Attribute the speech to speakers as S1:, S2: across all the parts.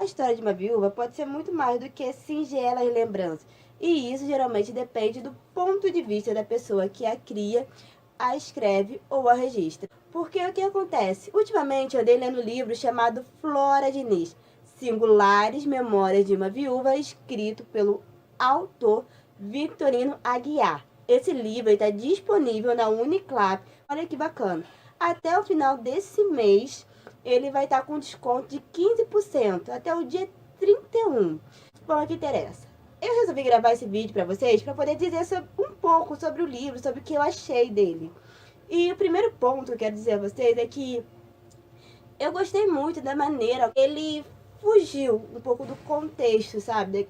S1: A história de uma viúva pode ser muito mais do que singelas lembranças, e isso geralmente depende do ponto de vista da pessoa que a cria, a escreve ou a registra. Porque o que acontece? Ultimamente eu andei lendo um livro chamado Flora Diniz, Singulares Memórias de uma Viúva, escrito pelo autor Victorino Aguiar. Esse livro está disponível na Uniclap. Olha que bacana. Até o final desse mês, ele vai estar com desconto de 15% até o dia 31. Bom, o que interessa? Eu resolvi gravar esse vídeo para vocês para poder dizer um pouco sobre o livro, sobre o que eu achei dele. E o primeiro ponto que eu quero dizer a vocês é que eu gostei muito da maneira ele fugiu um pouco do contexto, sabe?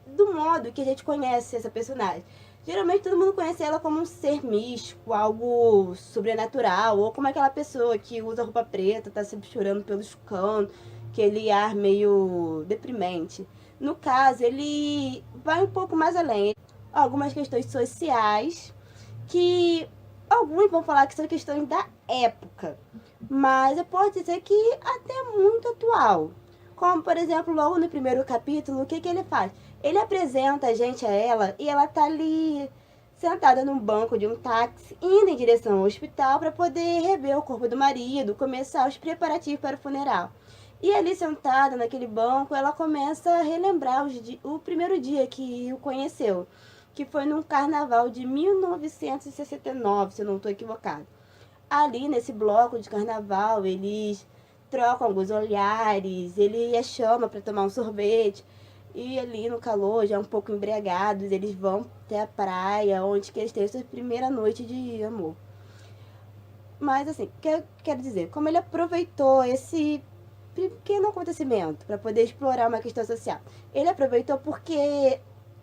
S1: Do modo que a gente conhece essa personagem. Geralmente todo mundo conhece ela como um ser místico, algo sobrenatural, ou como aquela pessoa que usa roupa preta, tá sempre chorando pelos cantos, aquele ar meio deprimente. No caso, ele vai um pouco mais além. Algumas questões sociais que alguns vão falar que são questões da época, mas eu posso dizer que até muito atual. Como, por exemplo, logo no primeiro capítulo, o que ele faz? Ele apresenta a gente a ela e ela tá ali sentada num banco de um táxi, indo em direção ao hospital para poder rever o corpo do marido, começar os preparativos para o funeral. E ali sentada naquele banco, ela começa a relembrar o primeiro dia que o conheceu, que foi num carnaval de 1969, se eu não estou equivocado. Ali nesse bloco de carnaval, eles trocam alguns olhares, ele a chama para tomar um sorvete. E ali no calor, já um pouco embriagados, eles vão até a praia, onde que eles têm sua primeira noite de amor. Mas assim, o que eu quero dizer? Como ele aproveitou esse pequeno acontecimento para poder explorar uma questão social. Ele aproveitou porque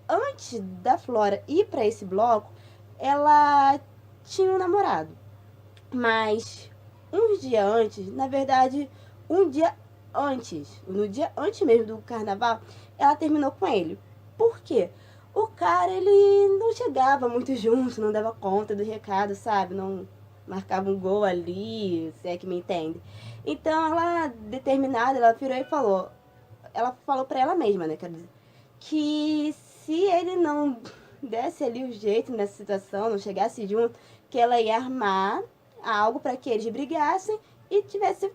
S1: antes da Flora ir para esse bloco, ela tinha um namorado. Mas uns dias antes, na verdade, um dia antes, no dia antes mesmo do carnaval, ela terminou com ele. Por quê? O cara, ele não chegava muito junto, não dava conta do recado, sabe? Não marcava um gol ali, se é que me entende. Então, ela, determinada, ela virou e falou, ela falou pra ela mesma, né, quer dizer, que se ele não desse ali o jeito nessa situação, não chegasse junto, que ela ia armar algo para que eles brigassem e tivesse o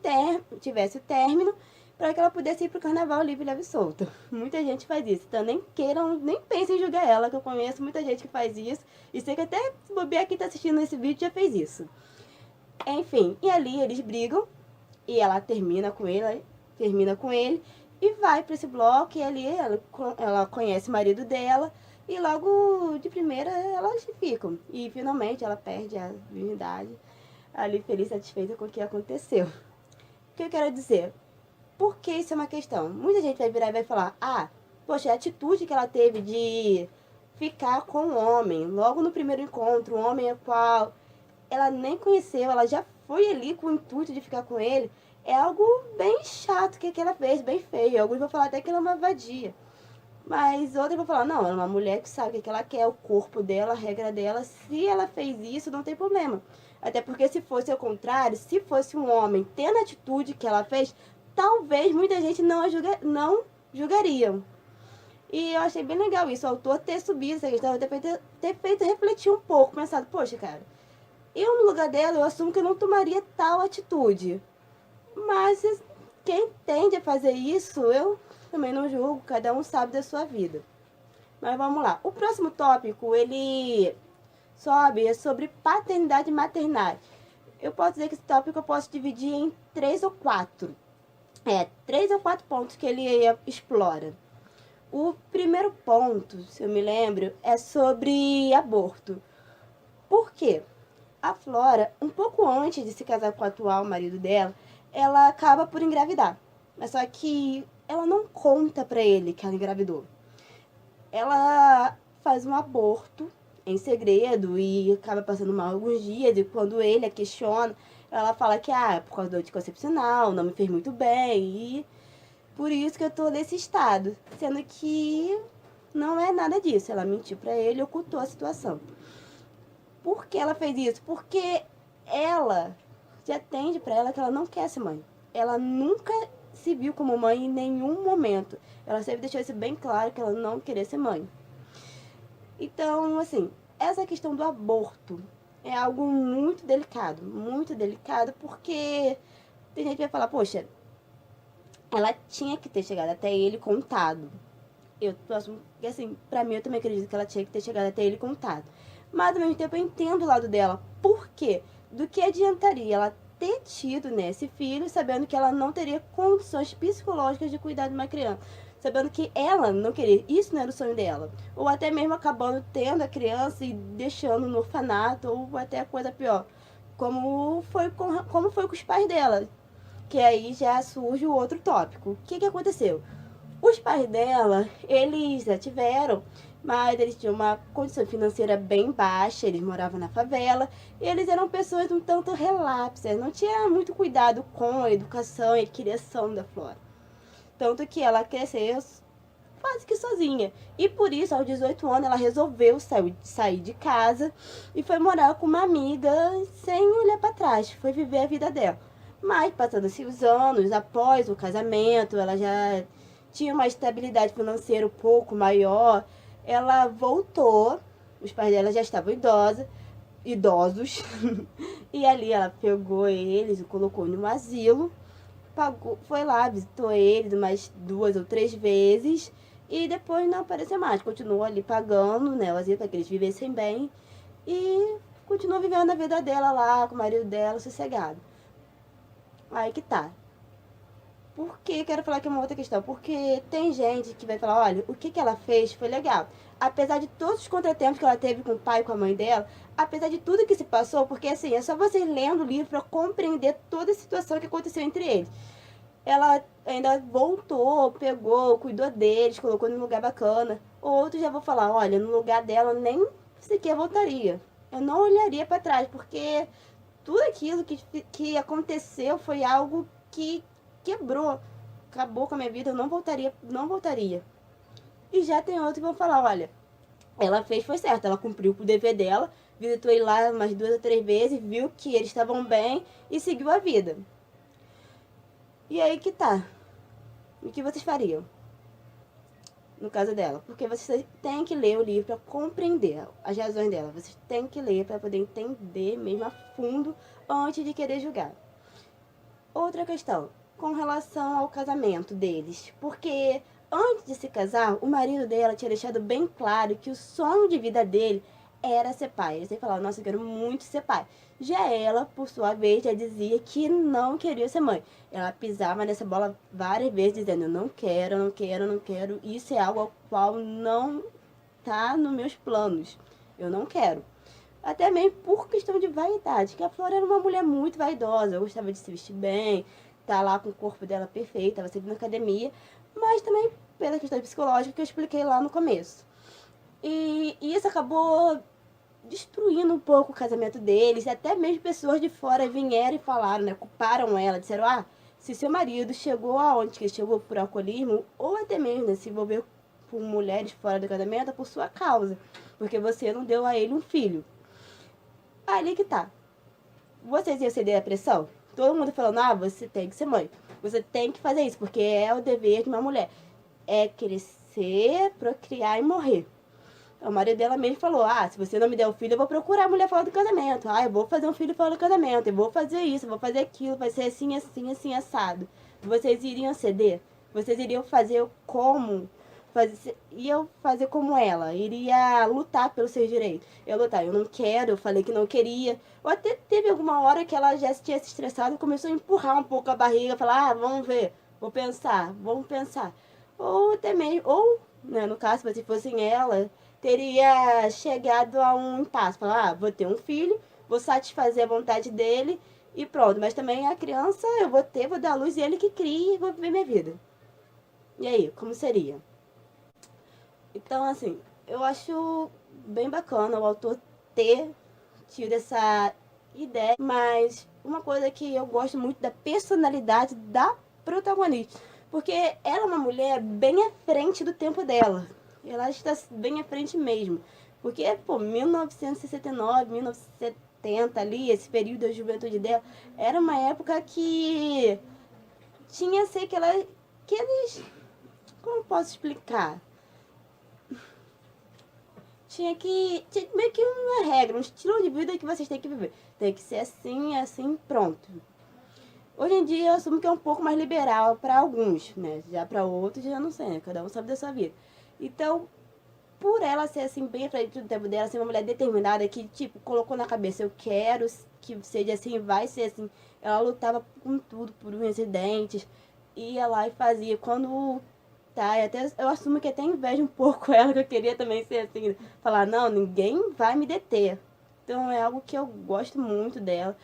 S1: término para que ela pudesse ir pro carnaval livre, leve e solta. Muita gente faz isso, então nem pensem em julgar ela, que eu conheço muita gente que faz isso, e sei que até se bobear quem tá assistindo esse vídeo já fez isso. Enfim, e ali eles brigam, e ela termina com ele, e vai para esse bloco, e ali ela conhece o marido dela, e logo de primeira elas ficam. E finalmente ela perde a virgindade, ali feliz, satisfeita com o que aconteceu. O que eu quero dizer? Por que isso é uma questão? Muita gente vai virar e vai falar, ah, poxa, a atitude que ela teve de ficar com o homem, logo no primeiro encontro, um homem a qual ela nem conheceu, ela já foi ali com o intuito de ficar com ele, é algo bem chato que ela fez, bem feio. Alguns vão falar até que ela é uma vadia. Mas outros vão falar, não, ela é uma mulher que sabe o que ela quer, o corpo dela, a regra dela. Se ela fez isso, não tem problema. Até porque se fosse ao contrário, se fosse um homem tendo a atitude que ela fez, talvez muita gente não julgaria. E eu achei bem legal isso, o autor ter subido essa questão, ter feito refletir um pouco, pensado, poxa, cara, eu no lugar dela, eu assumo que eu não tomaria tal atitude. Mas quem tende a fazer isso, eu também não julgo, cada um sabe da sua vida. Mas vamos lá. O próximo tópico, ele sobe, é sobre paternidade e maternidade. Eu posso dizer que esse tópico eu posso dividir em 3 ou 4. 3 ou 4 pontos que ele explora. O primeiro ponto, se eu me lembro, é sobre aborto. Por quê? A Flora, um pouco antes de se casar com o atual marido dela, ela acaba por engravidar. Mas só que ela não conta pra ele que ela engravidou. Ela faz um aborto em segredo e acaba passando mal alguns dias. E quando ele a questiona, ela fala que é por causa do anticoncepcional, não me fez muito bem e por isso que eu tô nesse estado. Sendo que não é nada disso. Ela mentiu pra ele e ocultou a situação. Por que ela fez isso? Porque ela já atende pra ela que ela não quer ser mãe. Ela nunca se viu como mãe em nenhum momento. Ela sempre deixou isso bem claro, que ela não queria ser mãe. Então, assim, essa questão do aborto é algo muito delicado, porque tem gente que vai falar, poxa, ela tinha que ter chegado até ele contado. Eu assumo que, assim, pra mim, eu também acredito que ela tinha que ter chegado até ele contado. Mas, ao mesmo tempo, eu entendo o lado dela. Por quê? Do que adiantaria ela ter tido, né, esse filho, sabendo que ela não teria condições psicológicas de cuidar de uma criança? Sabendo que ela não queria, isso não era o sonho dela. Ou até mesmo acabando tendo a criança e deixando no orfanato, ou até coisa pior. Como foi com os pais dela. Que aí já surge o outro tópico. O que aconteceu? Os pais dela, eles já tiveram, mas eles tinham uma condição financeira bem baixa, eles moravam na favela, e eles eram pessoas um tanto relapsas, não tinha muito cuidado com a educação e a criação da Flora. Tanto que ela cresceu quase que sozinha. E por isso, aos 18 anos, ela resolveu sair de casa e foi morar com uma amiga sem olhar para trás, foi viver a vida dela. Mas, passando-se os anos, após o casamento, ela já tinha uma estabilidade financeira um pouco maior. Ela voltou, os pais dela já estavam idosos, e ali ela pegou eles e colocou no asilo, pagou, foi lá, visitou eles umas 2 ou 3 vezes, e depois não apareceu mais. Continuou ali pagando, né, o asilo para que eles vivessem bem, e continuou vivendo a vida dela lá, com o marido dela, sossegado. Aí que tá. Por que quero falar aqui uma outra questão? Porque tem gente que vai falar, olha, o que ela fez foi legal. Apesar de todos os contratempos que ela teve com o pai e com a mãe dela, apesar de tudo que se passou, porque assim, é só vocês lendo o livro para compreender toda a situação que aconteceu entre eles. Ela ainda voltou, pegou, cuidou deles, colocou num lugar bacana. Outros já vou falar, olha, no lugar dela nem sequer voltaria. Eu não olharia para trás, porque tudo aquilo que aconteceu foi algo que quebrou, acabou com a minha vida, eu não voltaria, não voltaria. E já tem outros que vão falar, olha, ela fez foi certo, ela cumpriu com o dever dela, visitou ele lá umas 2 ou 3 vezes, viu que eles estavam bem e seguiu a vida. E aí que tá. O que vocês fariam? No caso dela. Porque vocês têm que ler o livro para compreender as razões dela. Vocês têm que ler para poder entender mesmo a fundo antes de querer julgar. Outra questão, com relação ao casamento deles. Porque antes de se casar, o marido dela tinha deixado bem claro que o sonho de vida dele era ser pai. Ele sempre falava, nossa, eu quero muito ser pai. Já ela, por sua vez, já dizia que não queria ser mãe. Ela pisava nessa bola várias vezes, dizendo, eu não quero, não quero, não quero. Isso é algo ao qual não tá nos meus planos. Eu não quero. Até mesmo por questão de vaidade, que a Flora era uma mulher muito vaidosa, gostava de se vestir bem, tá lá com o corpo dela perfeito, estava sempre na academia, mas também pela questão psicológica que eu expliquei lá no começo. E isso acabou destruindo um pouco o casamento deles, e até mesmo pessoas de fora vieram e falaram, né, culparam ela, disseram, ah, se seu marido chegou aonde que ele chegou por alcoolismo, ou até mesmo, né, se envolveu com mulheres fora do casamento, é por sua causa, porque você não deu a ele um filho. Ali que tá. Vocês iam ceder a pressão? Todo mundo falando, ah, você tem que ser mãe. Você tem que fazer isso, porque é o dever de uma mulher. É crescer, procriar e morrer. O marido dela mesmo falou, ah, se você não me der o filho, eu vou procurar a mulher fora do casamento. Ah, eu vou fazer um filho fora do casamento. Eu vou fazer isso, eu vou fazer aquilo. Vai ser assim, assim, assim, assado. Vocês iriam ceder? Vocês iriam fazer como? Iam fazer como ela, iria lutar pelos seus direitos. Eu lutar, eu não quero, eu falei que não queria. Ou até teve alguma hora que ela já tinha se estressado e começou a empurrar um pouco a barriga, falar, ah, vamos ver, vou pensar, vamos pensar. Ou até mesmo, ou, né, no caso, se fossem ela, teria chegado a um impasse, falar, ah, vou ter um filho, vou satisfazer a vontade dele e pronto. Mas também a criança eu vou dar a luz e ele que cria e vou viver minha vida. E aí, como seria? Então, assim, eu acho bem bacana o autor ter tido essa ideia, mas uma coisa que eu gosto muito da personalidade da protagonista, porque ela é uma mulher bem à frente do tempo dela. Ela está bem à frente mesmo. Porque, pô, 1969, 1970 ali, esse período da juventude dela, era uma época que tinha ser aqueles... Como eu posso explicar? Tinha meio que uma regra, um estilo de vida que vocês têm que viver. Tem que ser assim, assim, pronto. Hoje em dia eu assumo que é um pouco mais liberal para alguns, né? Já para outros já não sei, né? Cada um sabe da sua vida. Então, por ela ser assim, bem à frente do tempo dela, ser uma mulher determinada que, tipo, colocou na cabeça, eu quero que seja assim, vai ser assim. Ela lutava com tudo, por unhas e dentes, ia lá e fazia. Quando tá, e até, eu assumo que até inveja um pouco ela, que eu queria também ser assim, falar, não, ninguém vai me deter. Então é algo que eu gosto muito dela.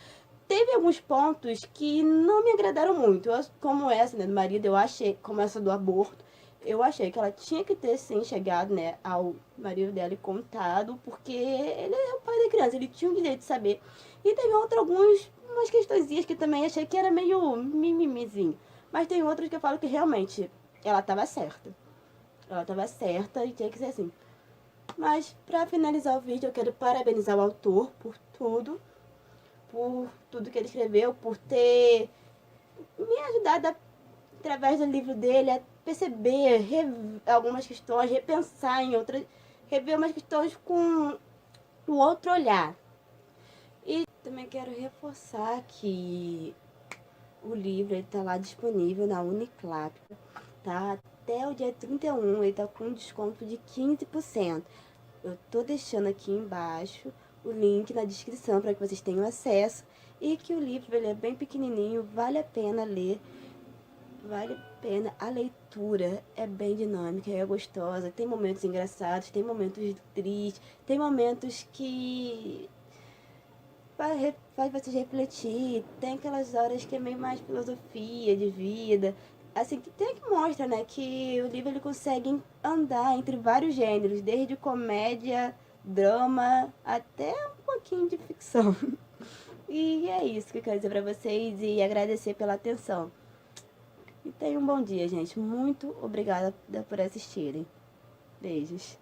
S1: Teve alguns pontos que não me agradaram muito, como essa, né, do marido, eu achei, como essa do aborto, eu achei que ela tinha que ter, sim, chegado, né, ao marido dela e contado, porque ele é o pai da criança, ele tinha o direito de saber. E teve umas questõezinhas que também achei que era meio mimimizinho. Mas tem outras que eu falo que realmente ela estava certa. Ela estava certa e tinha que ser assim. Mas, pra finalizar o vídeo, eu quero parabenizar o autor por tudo que ele escreveu, por ter me ajudado através do livro dele a perceber algumas questões, repensar em outras, rever umas questões com um outro olhar. E também quero reforçar que o livro está lá disponível na Uniclap, tá? Até o dia 31 ele tá com desconto de 15%. Eu tô deixando aqui embaixo o link na descrição para que vocês tenham acesso e que o livro ele é bem pequenininho, vale a pena ler, vale a pena. A leitura é bem dinâmica, é gostosa, tem momentos engraçados, tem momentos tristes, tem momentos que faz vocês refletir, tem aquelas horas que é meio mais filosofia de vida, assim, que tem que mostra, né, que o livro ele consegue andar entre vários gêneros, desde comédia, drama, até um pouquinho de ficção. E é isso que eu quero dizer pra vocês e agradecer pela atenção. E tenham um bom dia, gente. Muito obrigada por assistirem. Beijos.